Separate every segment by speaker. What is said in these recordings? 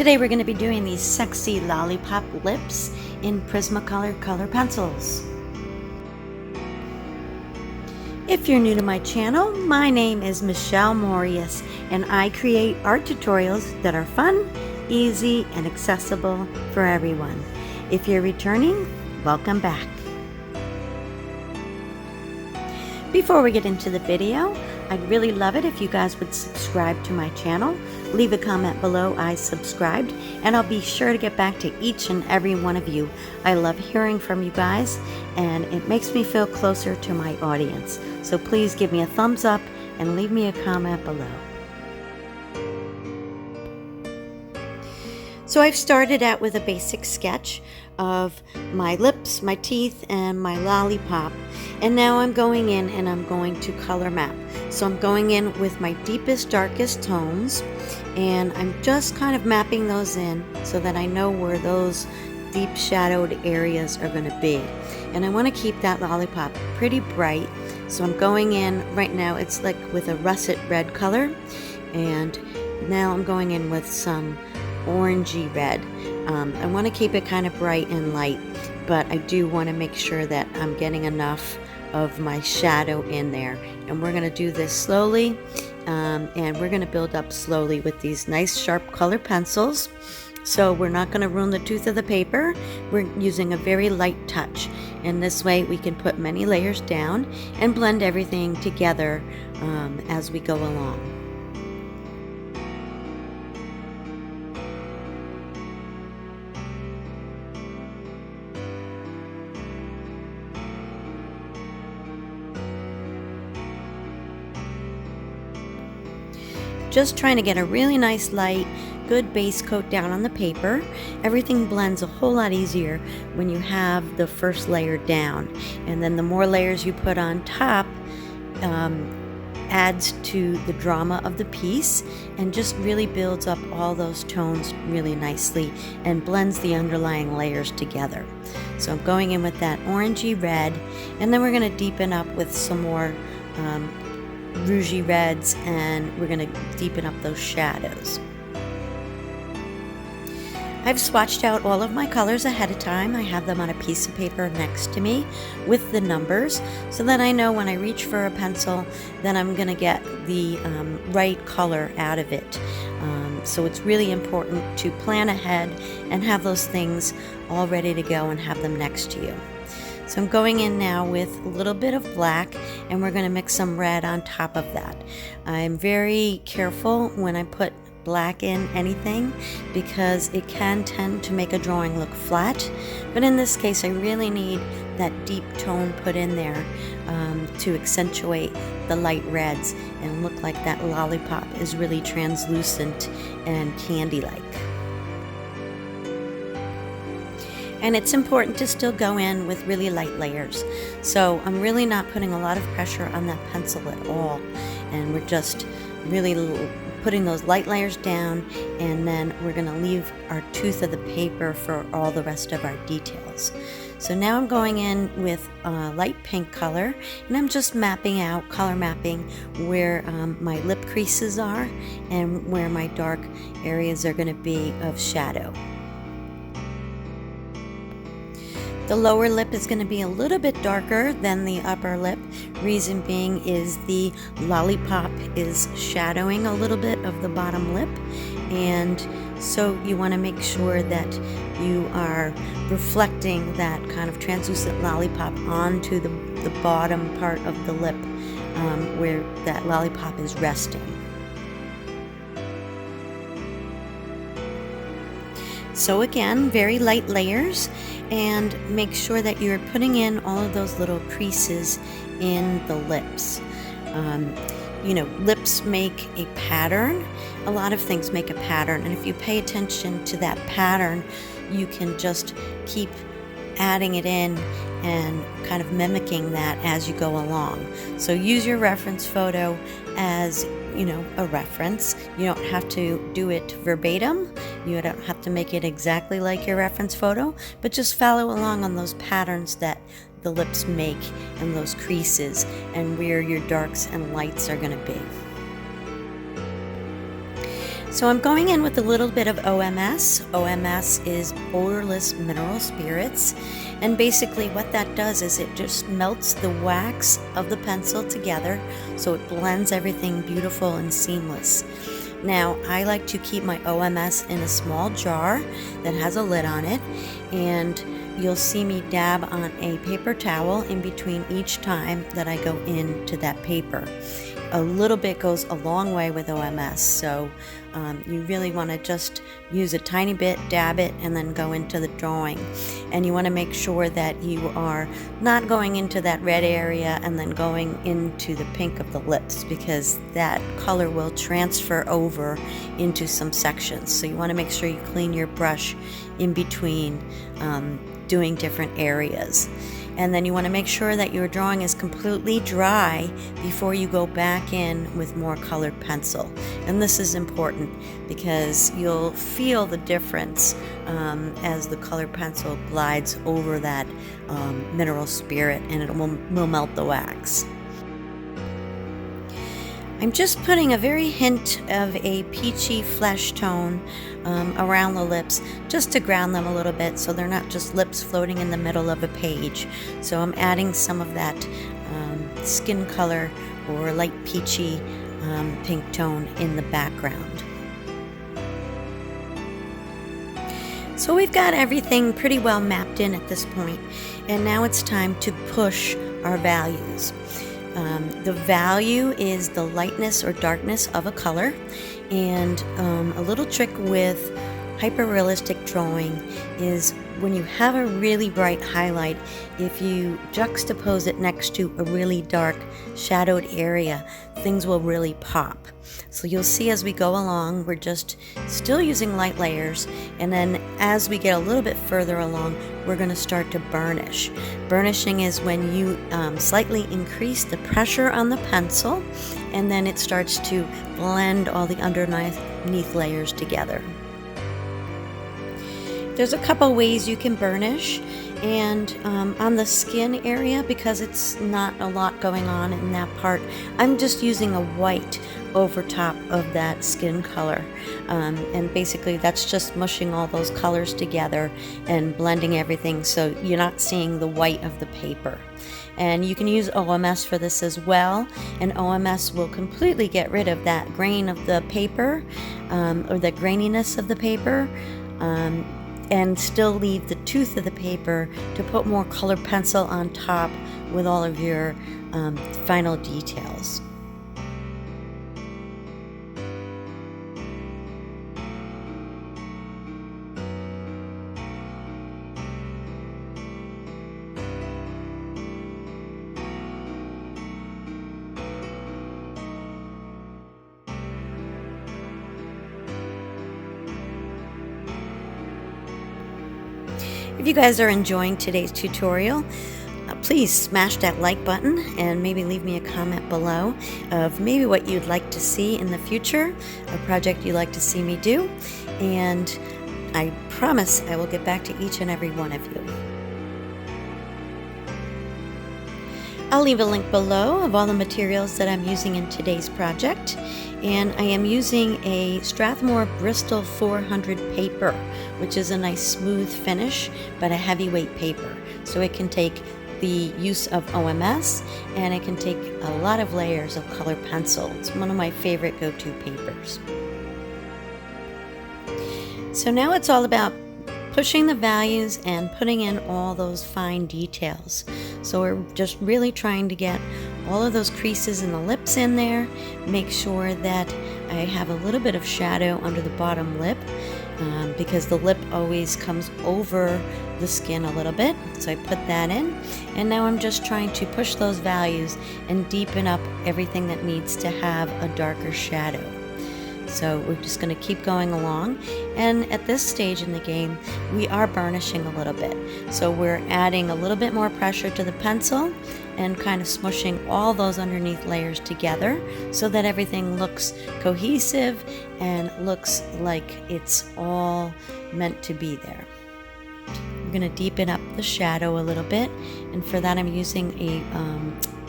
Speaker 1: Today we're going to be doing these sexy lollipop lips in Prismacolor color pencils. If you're new to my channel, my name is Michelle Moreus and I create art tutorials that are fun, easy, and accessible for everyone. If you're returning, welcome back. Before we get into the video, I'd really love it if you guys would subscribe to my channel. Leave a comment below I subscribed, and I'll be sure to get back to each and every one of you. I love hearing from you guys, and it makes me feel closer to my audience. So please give me a thumbs up and leave me a comment below. So I've started out with a basic sketch of my lips, my teeth, and my lollipop. And now I'm going in and I'm going to color map. So I'm going in with my deepest, darkest tones, and I'm just kind of mapping those in so that I know where those deep shadowed areas are going to be. And I want to keep that lollipop pretty bright. So I'm going in right now, it's like with a russet red color. And now I'm going in with some orangey red. I want to keep it kind of bright and light, but I do want to make sure that I'm getting enough of my shadow in there. And we're going to do this slowly, and we're going to build up slowly with these nice sharp color pencils. So we're not going to ruin the tooth of the paper. We're using a very light touch, and this way we can put many layers down and blend everything together as we go along. Just trying to get a really nice light, good base coat down on the paper. Everything blends a whole lot easier when you have the first layer down. And then the more layers you put on top adds to the drama of the piece and just really builds up all those tones really nicely and blends the underlying layers together. So I'm going in with that orangey red, and then we're going to deepen up with some more rougey reds, and we're going to deepen up those shadows. I've swatched out all of my colors ahead of time. I have them on a piece of paper next to me with the numbers so that I know when I reach for a pencil then I'm going to get the right color out of it. So it's really important to plan ahead and have those things all ready to go and have them next to you. So I'm going in now with a little bit of black, and we're going to mix some red on top of that. I'm very careful when I put black in anything because it can tend to make a drawing look flat, but in this case I really need that deep tone put in there to accentuate the light reds and look like that lollipop is really translucent and candy-like. And it's important to still go in with really light layers. So I'm really not putting a lot of pressure on that pencil at all. And we're just really putting those light layers down, and then we're gonna leave our tooth of the paper for all the rest of our details. So now I'm going in with a light pink color, and I'm just mapping out, color mapping, where my lip creases are and where my dark areas are gonna be of shadow. The lower lip is going to be a little bit darker than the upper lip. Reason being is the lollipop is shadowing a little bit of the bottom lip, and so you want to make sure that you are reflecting that kind of translucent lollipop onto the bottom part of the lip where that lollipop is resting. So again, very light layers, and make sure that you're putting in all of those little creases in the lips. You know, lips make a pattern. A lot of things make a pattern, and if you pay attention to that pattern, you can just keep adding it in and kind of mimicking that as you go along. So use your reference photo as, you know, a reference. You don't have to do it verbatim. You don't have to make it exactly like your reference photo, but just follow along on those patterns that the lips make and those creases and where your darks and lights are going to be. So I'm going in with a little bit of OMS. OMS is odorless mineral spirits. And basically what that does is it just melts the wax of the pencil together so it blends everything beautiful and seamless. Now I like to keep my OMS in a small jar that has a lid on it, and you'll see me dab on a paper towel in between each time that I go into that paper. A little bit goes a long way with OMS, so you really want to just use a tiny bit, dab it, and then go into the drawing. And you want to make sure that you are not going into that red area and then going into the pink of the lips, because that color will transfer over into some sections. So you want to make sure you clean your brush in between doing different areas. And then you want to make sure that your drawing is completely dry before you go back in with more colored pencil. And this is important because you'll feel the difference as the colored pencil glides over that mineral spirit, and it will melt the wax. I'm just putting a very hint of a peachy flesh tone around the lips, just to ground them a little bit so they're not just lips floating in the middle of a page. So I'm adding some of that skin color or light peachy pink tone in the background. So we've got everything pretty well mapped in at this point, and now it's time to push our values. The value is the lightness or darkness of a color, and a little trick with hyper-realistic drawing is when you have a really bright highlight, if you juxtapose it next to a really dark shadowed area, things will really pop. So you'll see as we go along, we're just still using light layers, and then as we get a little bit further along, we're going to start to burnish. Burnishing is when you slightly increase the pressure on the pencil, and then it starts to blend all the underneath layers together. There's a couple ways you can burnish, and on the skin area, because it's not a lot going on in that part, I'm just using a white over top of that skin color, and basically that's just mushing all those colors together and blending everything so you're not seeing the white of the paper. And you can use OMS for this as well, and OMS will completely get rid of that grain of the paper or the graininess of the paper, and still leave the tooth of the paper to put more colored pencil on top with all of your final details. If you guys are enjoying today's tutorial, please smash that like button and maybe leave me a comment below of maybe what you'd like to see in the future, a project you'd like to see me do, and I promise I will get back to each and every one of you. I'll leave a link below of all the materials that I'm using in today's project, and I am using a Strathmore Bristol 400 paper, which is a nice smooth finish but a heavyweight paper, so it can take the use of OMS and it can take a lot of layers of colored pencil. It's one of my favorite go-to papers. So now it's all about pushing the values and putting in all those fine details. So we're just really trying to get all of those creases in the lips in there, make sure that I have a little bit of shadow under the bottom lip, because the lip always comes over the skin a little bit. So I put that in, and now I'm just trying to push those values and deepen up everything that needs to have a darker shadow. So we're just going to keep going along, and at this stage in the game we are burnishing a little bit. So we're adding a little bit more pressure to the pencil and kind of smushing all those underneath layers together so that everything looks cohesive and looks like it's all meant to be there. I'm going to deepen up the shadow a little bit, and for that I'm using a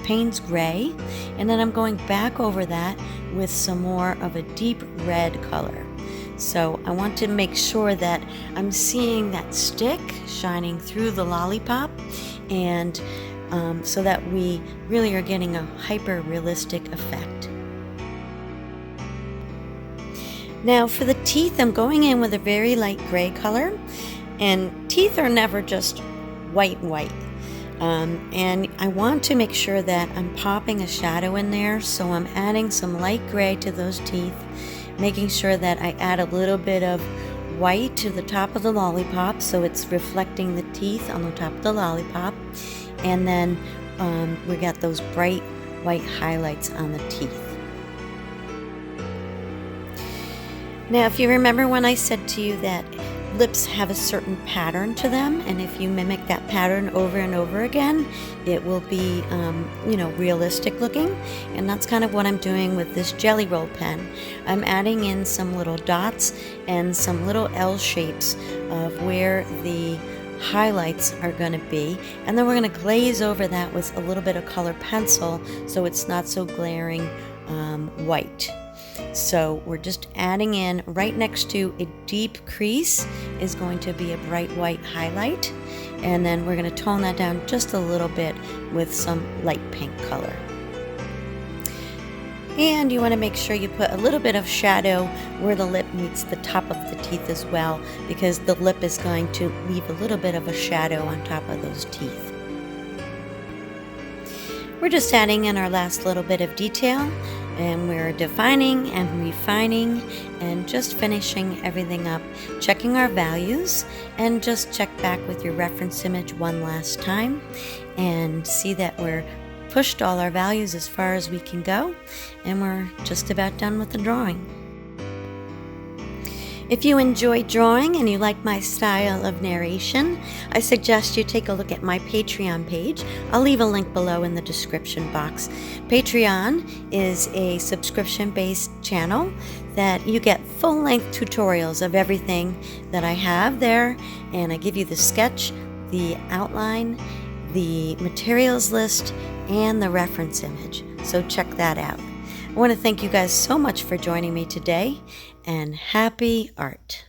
Speaker 1: Payne's Gray, and then I'm going back over that with some more of a deep red color. So I want to make sure that I'm seeing that stick shining through the lollipop, and so that we really are getting a hyper realistic effect. Now for the teeth, I'm going in with a very light gray color, and teeth are never just white. And I want to make sure that I'm popping a shadow in there, so I'm adding some light gray to those teeth, making sure that I add a little bit of white to the top of the lollipop so it's reflecting the teeth on the top of the lollipop, and then we got those bright white highlights on the teeth. Now, if you remember when I said to you that lips have a certain pattern to them, and if you mimic that pattern over and over again, it will be, realistic looking. And that's kind of what I'm doing with this jelly roll pen. I'm adding in some little dots and some little L shapes of where the highlights are going to be, and then we're going to glaze over that with a little bit of color pencil so it's not so glaring white. So we're just adding in right next to a deep crease is going to be a bright white highlight, and then we're going to tone that down just a little bit with some light pink color. And you want to make sure you put a little bit of shadow where the lip meets the top of the teeth as well, because the lip is going to leave a little bit of a shadow on top of those teeth. We're just adding in our last little bit of detail, and we're defining and refining and just finishing everything up, checking our values, and just check back with your reference image one last time and see that we're pushed all our values as far as we can go, and we're just about done with the drawing. If you enjoy drawing and you like my style of narration, I suggest you take a look at my Patreon page. I'll leave a link below in the description box. Patreon is a subscription-based channel that you get full-length tutorials of everything that I have there, and I give you the sketch, the outline, the materials list, and the reference image. So check that out. I want to thank you guys so much for joining me today, and happy art.